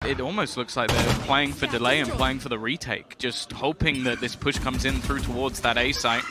It almost looks like they're playing for delay and playing for the retake, just hoping that this push comes in through towards that A site.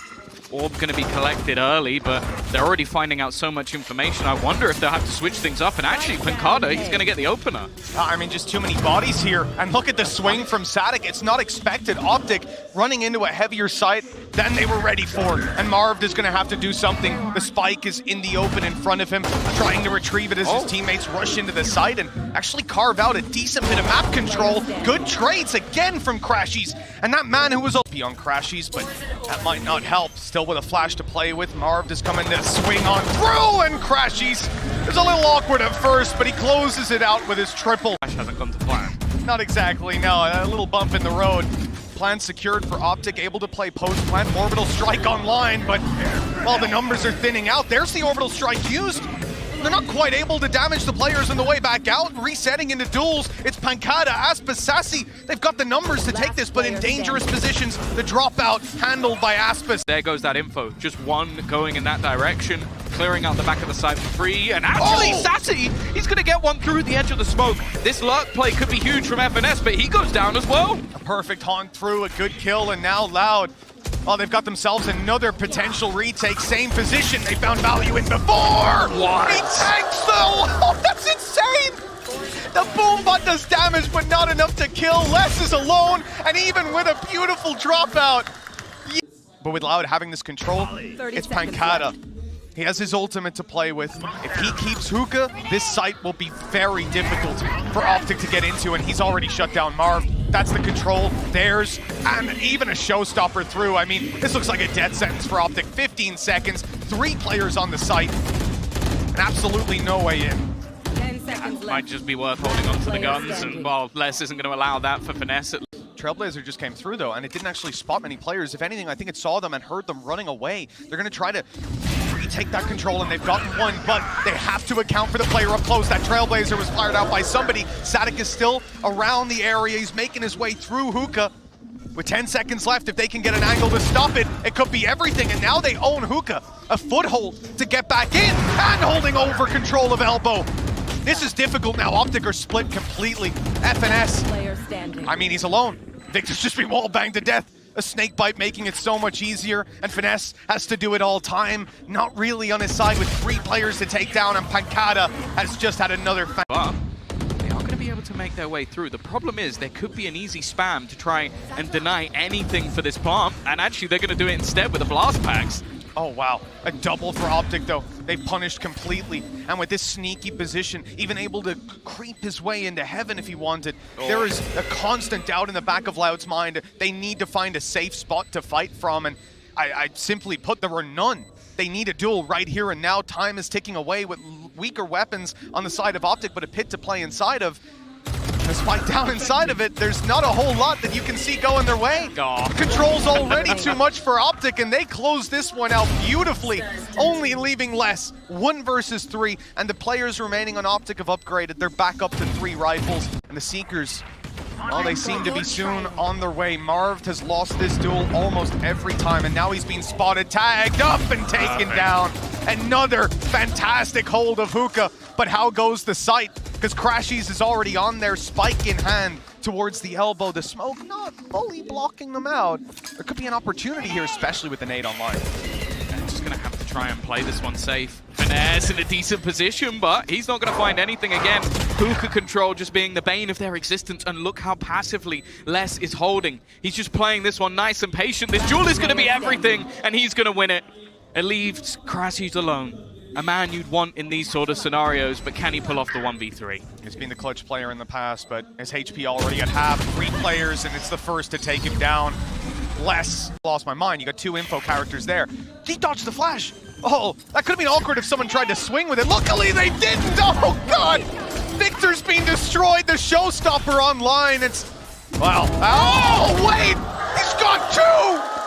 Orb going to be collected early, but they're already finding out so much information. I wonder if they'll have to switch things up. And actually, pancada, he's going to get the opener. I mean, just too many bodies here. And look at the swing from saadhak. It's not expected. OpTic running into a heavier site than they were ready for. And Marved is going to have to do something. The spike is in the open in front of him, trying to retrieve it as his teammates rush into the site and actually carve out a decent bit of map control. Good trades again from crashies. And that man who was on crashies, but that might not help. Still with a flash to play with, Marved is coming to swing on through, and crashies is a little awkward at first, but he closes it out with his triple. Flash hasn't gone to plan. Not exactly, no, a little bump in the road. Plan secured for OpTic, able to play post-plant. Orbital strike online, but well, the numbers are thinning out. There's the orbital strike used. They're not quite able to damage the players on the way back out, resetting into duels. It's pancada, aspas, Sacy. They've got the numbers to take this, but in dangerous positions. The dropout handled by aspas. There goes that info. Just one going in that direction, clearing out the back of the site for free. And actually, Sacy, he's going to get one through the edge of the smoke. This lurk play could be huge from FNS, but he goes down as well. A perfect haunt through, a good kill, and now Loud. Oh, they've got themselves another potential retake. Same position they found value in before. What? He tanks though. Oh, that's insane. The boom bot does damage, but not enough to kill. Les is alone, and even with a beautiful dropout. But with Loud having this control, it's pancada. He has his ultimate to play with. If he keeps hookah, this site will be very difficult for OpTic to get into, and he's already shut down Marv. That's the control, theirs, and even a showstopper through. I mean, this looks like a death sentence for OpTic. 15 seconds, 3 players on the site, and absolutely no way in. 10 seconds left. Might just be worth holding on to the guns, and well, Les isn't going to allow that for finesse. Trailblazer just came through though, and it didn't actually spot many players. If anything, I think it saw them and heard them running away. They're going to try to retake that control, and they've gotten one, but they have to account for the player up close. That Trailblazer was fired out by somebody. saadhak is still around the area. He's making his way through hookah. With 10 seconds left, if they can get an angle to stop it, it could be everything. And now they own hookah, a foothold to get back in, and holding over control of elbow. This is difficult now. OpTic are split completely. FNS, I mean, he's alone. Victor's just been wall banged to death. A snake bite making it so much easier, and finesse has to do it all time. Not really on his side with 3 players to take down, and pancada has just had another. But they are going to be able to make their way through. The problem is there could be an easy spam to try and deny anything for this plant, and actually they're going to do it instead with the blast packs. Oh wow, a double for OpTic though. They punished completely, and with this sneaky position, even able to creep his way into heaven if he wanted. There is a constant doubt in the back of Loud's mind. They need to find a safe spot to fight from, and I simply put, there are none. They need a duel right here and now. Time is ticking away with weaker weapons on the side of OpTic, but a pit to play inside of. The spike down inside of it, there's not a whole lot that you can see going their way. Control's already too much for OpTic, and they close this one out beautifully, only leaving less. 1 versus 3, and the players remaining on OpTic have upgraded. They're back up to 3 rifles, and the Seekers, well, they seem to be soon on their way. Marved has lost this duel almost every time, and now he's been spotted, tagged up, and taken down. Another fantastic hold of hookah, but how goes the site? Because crashies is already on there, spike in hand towards the elbow. The smoke not fully blocking them out. There could be an opportunity here, especially with the nade online. And just going to have to try and play this one safe. Finesse in a decent position, but he's not going to find anything again. Hookah control just being the bane of their existence, and look how passively Les is holding. He's just playing this one nice and patient. This duel is going to be everything, and he's going to win it. It leaves crashies alone. A man you'd want in these sort of scenarios, but can he pull off the 1v3? He's been the clutch player in the past, but his HP already at half. 3 players, and it's the first to take him down. Les, lost my mind. You got 2 info characters there. He dodged the flash. Oh, that could have been awkward if someone tried to swing with it. Luckily, they didn't. Oh, God. Victor's being destroyed. The showstopper online. It's, well, oh, wait. He's got 2.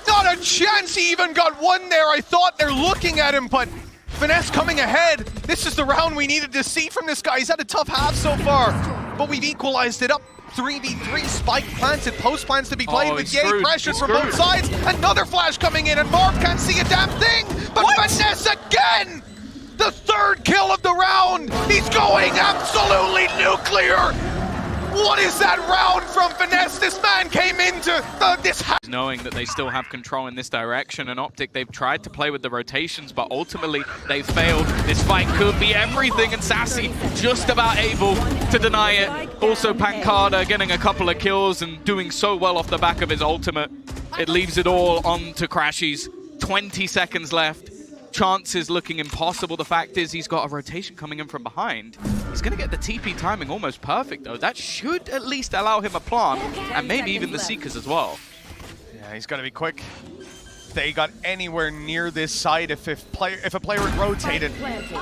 Not a chance he even got 1 there. I thought they're looking at him, but finesse coming ahead. This is the round we needed to see from this guy. He's had a tough half so far, but we've equalized it up. 3v3, spike planted, post plans to be played with yay pressure from both sides. Another flash coming in, and Marv can't see a damn thing, but finesse again! The The third kill of the round! He's going absolutely nuclear! What is that round from Finesse? This man came into this... Knowing that they still have control in this direction, and OpTic, they've tried to play with the rotations, but ultimately they failed. This fight could be everything, and Sacy just about able to deny it. Also pancada getting a couple of kills and doing so well off the back of his ultimate. It leaves it all on to crashies. 20 seconds left. Chances looking impossible. The fact is he's got a rotation coming in from behind. He's going to get the TP timing almost perfect, though. That should at least allow him a plant, and maybe even the Seekers as well. Yeah, he's got to be quick. If they got anywhere near this site, if a player had rotated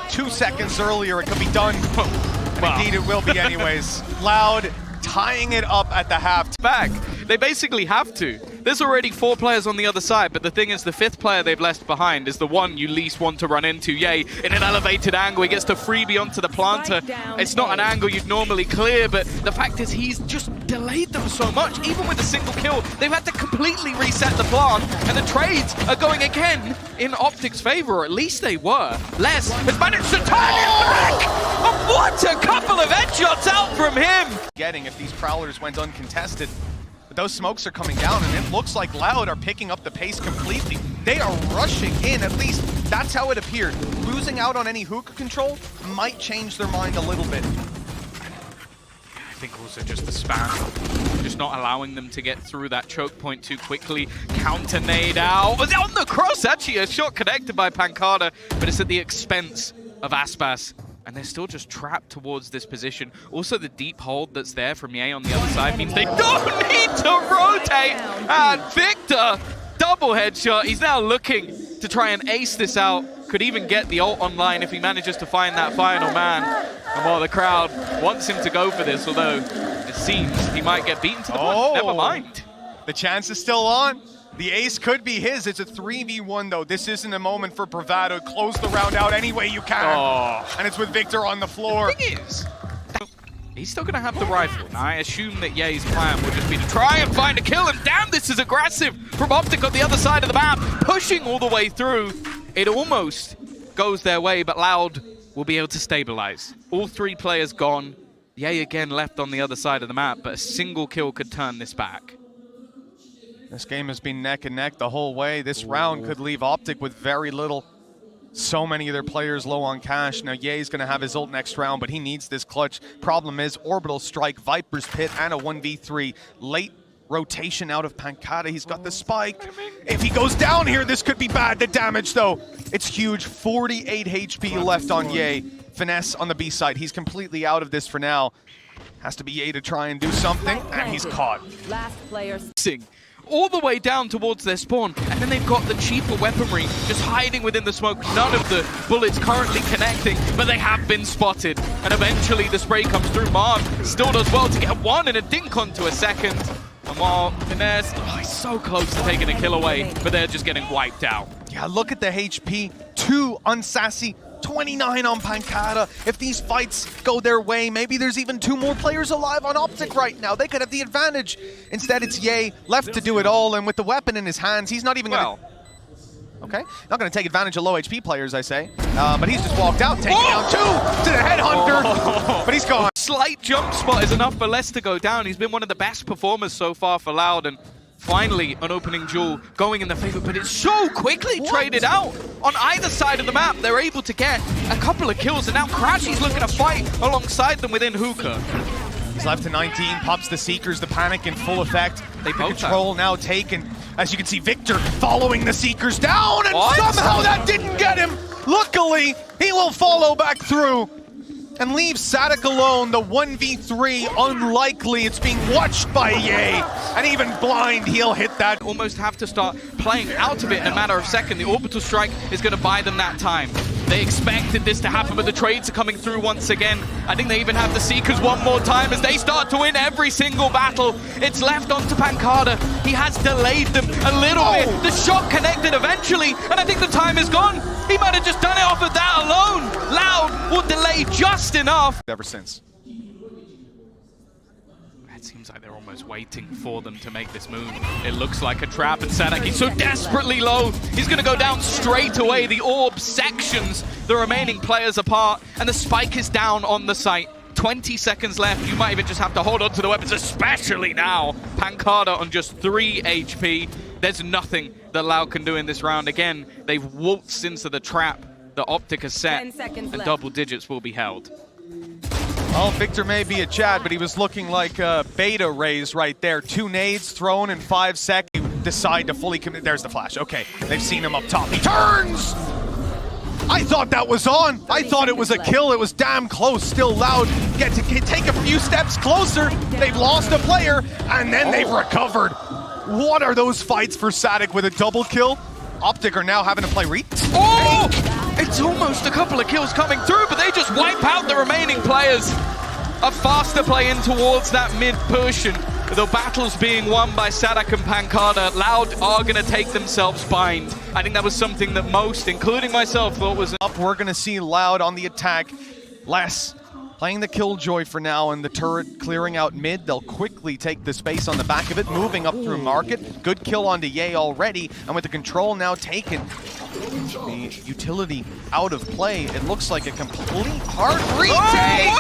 2 seconds earlier, it could be done. And indeed, it will be anyways. Loud tying it up at the half. Back. They basically have to. There's already 4 players on the other side, but the thing is, the 5th player they've left behind is the one you least want to run into. Yay, in an elevated angle, he gets to freebie onto the planter. It's not an angle you'd normally clear, but the fact is he's just delayed them so much. Even with a single kill, they've had to completely reset the plant, and the trades are going again in OpTic's favor, or at least they were. Les has managed to turn it back! And what a couple of headshots out from him! Getting if these prowlers went uncontested. But those smokes are coming down, and it looks like Loud are picking up the pace completely. They are rushing in, at least that's how it appeared. Losing out on any hookah control might change their mind a little bit. I think also just the spam, just not allowing them to get through that choke point too quickly. Counter nade out, on the cross, actually a shot connected by pancada, but it's at the expense of aspas. And they're still just trapped towards this position. Also, the deep hold that's there from Ye on the other side means they don't need to rotate. And Victor, double headshot. He's now looking to try and ace this out. Could even get the ult online if he manages to find that final man. And while the crowd wants him to go for this, although it seems he might get beaten to the punch. Never mind. The chance is still on. The ace could be his. It's a 3v1 though. This isn't a moment for bravado. Close the round out any way you can. And it's with Victor on the floor. The thing is, he's still going to have the rifle. Now, I assume that Ye's plan will just be to try and find a kill. And damn, this is aggressive from OpTic on the other side of the map. Pushing all the way through. It almost goes their way, but Loud will be able to stabilize. All 3 players gone. Ye again left on the other side of the map, but a single kill could turn this back. This game has been neck and neck the whole way. This round could leave OpTic with very little. So many of their players low on cash. Now Ye's going to have his ult next round, but he needs this clutch. Problem is, Orbital Strike, Viper's Pit, and a 1v3. Late rotation out of pancada. He's got the spike. If he goes down here, this could be bad. The damage, though, it's huge. 48 HP left on Ye. Finesse on the B side. He's completely out of this for now. Has to be Ye to try and do something, and he's caught. Last player. All the way down towards their spawn, and then they've got the cheaper weaponry just hiding within the smoke. None of the bullets currently connecting, but they have been spotted, and eventually the spray comes through. Marved still does well to get one and a dink onto a second, and while Finesse is so close to taking a kill away, but they're just getting wiped out. Yeah, look at the HP. 2 on Sacy, 29 on pancada. If these fights go their way, maybe there's even 2 more players alive on OpTic right now. They could have the advantage. Instead, it's Ye left to do it all, and with the weapon in his hands, he's not even going to... Okay, not going to take advantage of low HP players, I say. But he's just walked out, taking down 2 to the headhunter, but he's gone. Slight jump spot is enough for Les to go down. He's been one of the best performers so far for Loud, and finally an opening duel going in the favor, but it's so quickly traded out. On either side of the map, they're able to get a couple of kills, and now crashies looking to fight alongside them within hookah. He's left to 19, pops the Seekers, the panic in full effect. They both control now taken. As you can see, Victor following the Seekers down, and somehow that didn't get him. Luckily, he will follow back through and leave saadhak alone. The 1v3, unlikely. It's being watched by Ye, and even blind, he'll hit that. Almost have to start playing out of it in a matter of seconds. The orbital strike is going to buy them that time. They expected this to happen, but the trades are coming through once again. I think they even have the Seekers one more time as they start to win every single battle. It's left onto pancada. He has delayed them a little bit. The shot connected eventually, and I think the time is gone. He might have just done it off of that alone. Loud will delay just enough. Ever since. It seems like they're almost waiting for them to make this move. It looks like a trap, and saadhak, he's so desperately low. He's going to go down straight away. The orb sections the remaining players apart, and the spike is down on the site. 20 seconds left. You might even just have to hold on to the weapons, especially now. Pancada on just 3 HP. There's nothing that Loud can do in this round. Again, they've waltzed into the trap that OpTic has set, and double digits will be held. Well, Victor may be a Chad, but he was looking like a beta raise right there. 2 nades thrown in 5 seconds. Decide to fully commit. There's the flash. Okay, they've seen him up top. He turns! I thought that was on. I thought it was a kill. It was damn close. Still Loud. Get to take a few steps closer. They've lost a player, and then they've recovered. What are those fights for saadhak with a double kill? OpTic are now having to play re. Oh! It's almost a couple of kills coming through, but they just wipe out the remaining players. A faster play in towards that mid push, and the battle's being won by saadhak and pancada. Loud are going to take themselves bind. I think that was something that most, including myself, thought was up. We're going to see Loud on the attack. Less playing the Killjoy for now, and the turret clearing out mid. They'll quickly take the space on the back of it, moving up through market. Good kill onto Ye already, and with the control now taken, the utility out of play, it looks like a complete hard retake!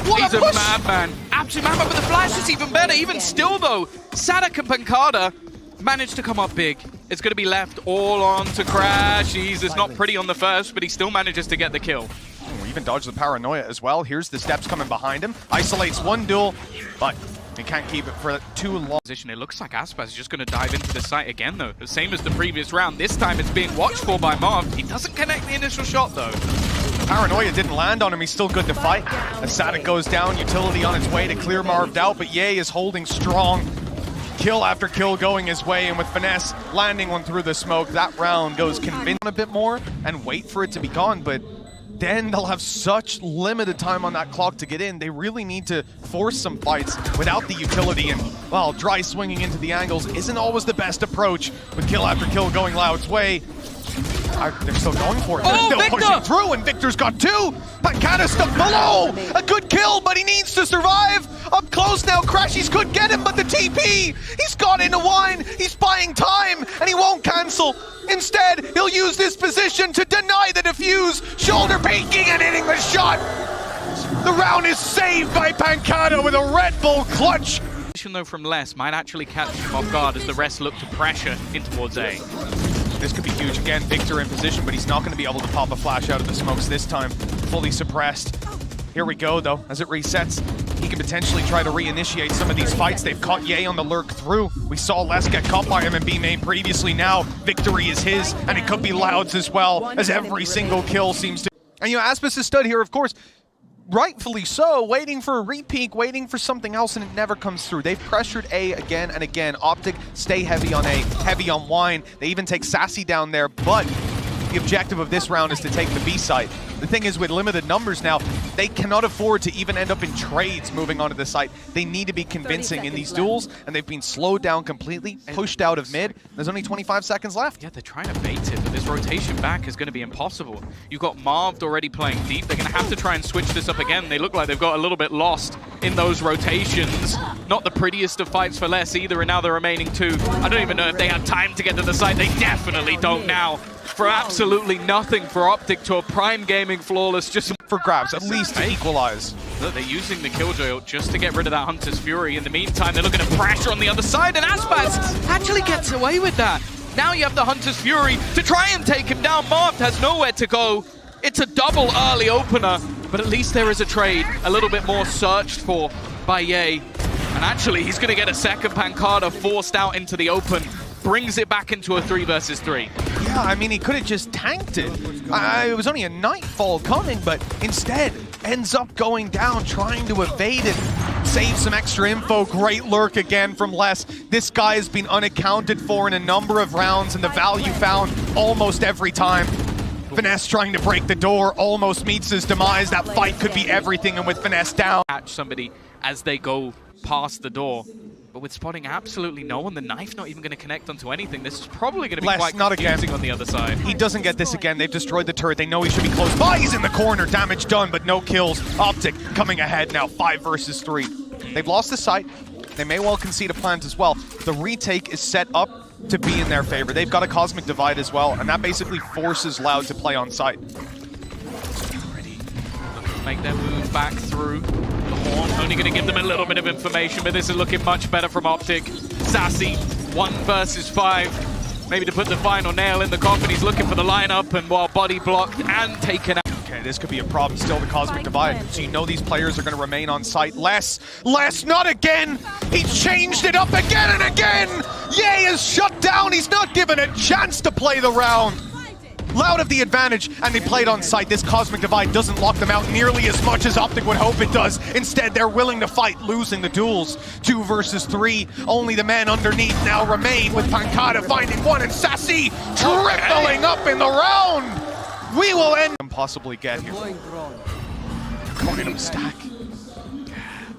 What He's a push! madman. Absolute madman, but the flash is even better. Even still, though, saadhak and pancada managed to come up big. It's going to be left all on to crashies. It's not pretty on the first, but he still manages to get the kill. Even dodge the paranoia as well. Here's the steps coming behind him. Isolates one duel, but he can't keep it for too long. It looks like aspas is just going to dive into the site again, though. The same as the previous round. This time it's being watched for by Marved. He doesn't connect the initial shot, though. Paranoia didn't land on him. He's still good to fight. As saadhak goes down, utility on its way to clear Marved out, but Ye is holding strong. Kill after kill going his way, and with finesse landing one through the smoke, that round goes convinced a bit more and wait for it to be gone, but then they'll have such limited time on that clock to get in. They really need to force some fights without the utility, and, well, dry swinging into the angles isn't always the best approach, with kill after kill going Loud's way. They're still going for it. They're still Victor! pushing through, and Victor's got 2. Pancada stuck below. A good kill, but he needs to survive. Up close now, crashies could get him, but the TP, he's got into wine. He's buying time, and he won't cancel. Instead, he'll use this position to deny the defuse, shoulder peeking and hitting the shot. The round is saved by Pancada with a Red Bull clutch. Though from less might actually catch him off guard as the rest look to pressure in towards A. This could be huge. Again, Victor in position, but he's not going to be able to pop a flash out of the smokes this time. Fully suppressed. Here we go, though. As it resets, he can potentially try to reinitiate some of these fights. They've caught Ye on the lurk through. We saw Les get caught by him and B main previously. Now, victory is his, and it could be Loud's as well, as every single kill seems to... And, you know, aspas is stood here, of course, rightfully so, waiting for a repeak, waiting for something else, and it never comes through. They've pressured A again and again. OpTic stay heavy on A, heavy on wine. They even take Sacy down there, but the objective of this round is to take the B site. The thing is, with limited numbers now, they cannot afford to even end up in trades moving onto the site. They need to be convincing in these duels, and they've been slowed down completely, pushed out of mid. There's only 25 seconds left. Yeah, they're trying to bait it, but this rotation back is going to be impossible. You've got Marved already playing deep. They're going to have to try and switch this up again. They look like they've got a little bit lost in those rotations. Not the prettiest of fights for less either, and now the remaining 2. I don't even know if they had time to get to the site. They definitely don't now. For absolutely nothing for OpTic to a prime gaming flawless, just for grabs, at least to equalize. Look, they're using the Killjoy ult just to get rid of that Hunter's Fury. In the meantime, they're looking at pressure on the other side, and aspas actually gets away with that. Now you have the Hunter's Fury to try and take him down. Marved has nowhere to go. It's a double early opener, but at least there is a trade, a little bit more searched for by Ye. And actually, he's going to get a second pancada forced out into the open. Brings it back into a 3 versus 3. Yeah, I mean, he could have just tanked it. It was only a nightfall coming, but instead ends up going down, trying to evade it. Save some extra info. Great lurk again from Les. This guy has been unaccounted for in a number of rounds, and the value found almost every time. Finesse trying to break the door, almost meets his demise. That fight could be everything, and with Finesse down. Catch somebody as they go past the door. But with spotting absolutely no one, the knife not even going to connect onto anything. This is probably going to be quite confusing on the other side. He doesn't get this again. They've destroyed the turret. They know he should be close by. He's in the corner. Damage done, but no kills. OpTic coming ahead now, 5 versus 3. They've lost the site. They may well concede a plant as well. The retake is set up to be in their favor. They've got a Cosmic Divide as well, and that basically forces Loud to play on site. Already looking to make their move back through. The Horn only going to give them a little bit of information, but this is looking much better from OpTic. Sacy, 1 versus 5. Maybe to put the final nail in the coffin. He's looking for the lineup, and while body blocked and taken out. Okay, this could be a problem. Still the Cosmic Divide. So you know these players are going to remain on site. Less, not again! He's changed it up again and again! Ye is shut down! He's not given a chance to play the round! Loud have the advantage, and they played on site. This Cosmic Divide doesn't lock them out nearly as much as OpTic would hope it does. Instead, they're willing to fight, losing the duels. 2 versus 3. Only the men underneath now remain, with Pancada finding one, and Sacy tripling up in the round! We will end and possibly get here. Going to stack.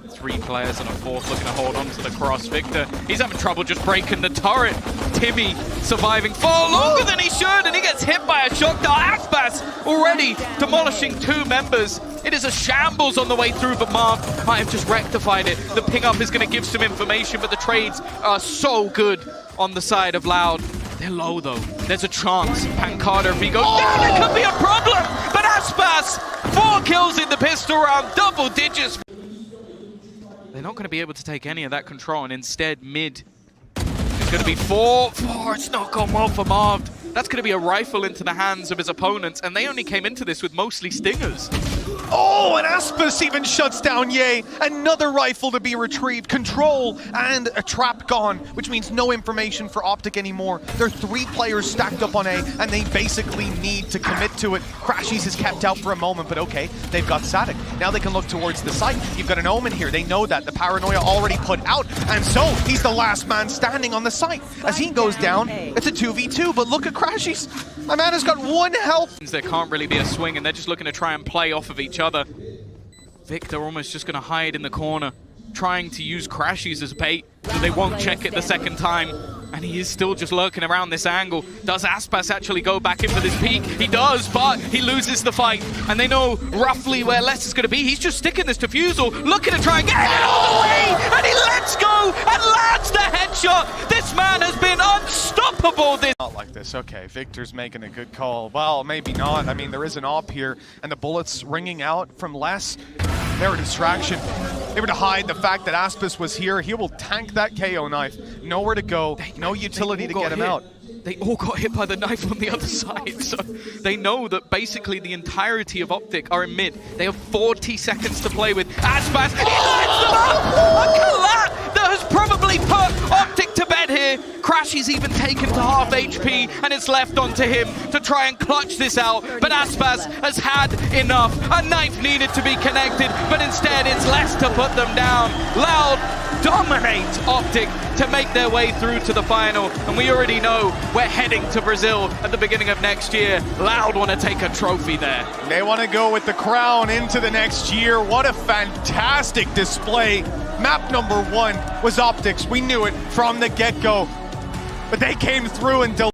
3 players and a 4th looking to hold on to the cross. Victor, he's having trouble just breaking the turret. Timmy surviving far longer than he should, and he gets hit by a shock dart. Aspas already demolishing 2 members. It is a shambles on the way through, but Marv might have just rectified it. The ping up is going to give some information, but the trades are so good on the side of Loud. They're low though. There's a chance. Pancada, if he goes down, it could be a problem. But Aspas, 4 kills in the pistol round, double digits. They're not going to be able to take any of that control, and instead mid is going to be 4. It's not gone well for Marved. That's going to be a rifle into the hands of his opponents, and they only came into this with mostly stingers. Oh, and Aspas even shuts down Ye. Another rifle to be retrieved. Control and a trap gone, which means no information for OpTic anymore. There are 3 players stacked up on A, and they basically need to commit to it. Crashies is kept out for a moment, but okay, they've got saadhak. Now they can look towards the site. You've got an Omen here. They know that. The paranoia already put out, and so he's the last man standing on the site. As he goes down, it's a 2v2, but look at Crashies. My man has got 1 health. There can't really be a swing, and they're just looking to try and play off of each other. Victor almost just going to hide in the corner, trying to use crashies as bait, so they won't check it the second time. And he is still just lurking around this angle. Does Aspas actually go back in for this peek? He does, but he loses the fight. And they know roughly where Les is going to be. He's just sticking this defusal, looking to try and get it all the way! And he lets go and lands the headshot! This man has been unstoppable! Not like this. Okay, Victor's making a good call. Well, maybe not. I mean, there is an op here, and the bullets ringing out from Les. They're a distraction. They were to hide the fact that Aspas was here. He will tank that KO knife. Nowhere to go. No utility to get him out. They all got hit by the knife on the other side, so they know that basically the entirety of OpTic are in mid. They have 40 seconds to play with. Aspas, he lights them up! A collapse that has probably put OpTic to bed here. Crashies even taken to half HP, and it's left onto him to try and clutch this out. But Aspas has had enough. A knife needed to be connected, but instead it's less to put them down. Loud dominates OpTic to make their way through to the final, and we already know we're heading to Brazil at the beginning of next year. Loud want to take a trophy there. They want to go with the crown into the next year. What a fantastic display. Map number 1 was OpTic's. We knew it from the get-go, but they came through and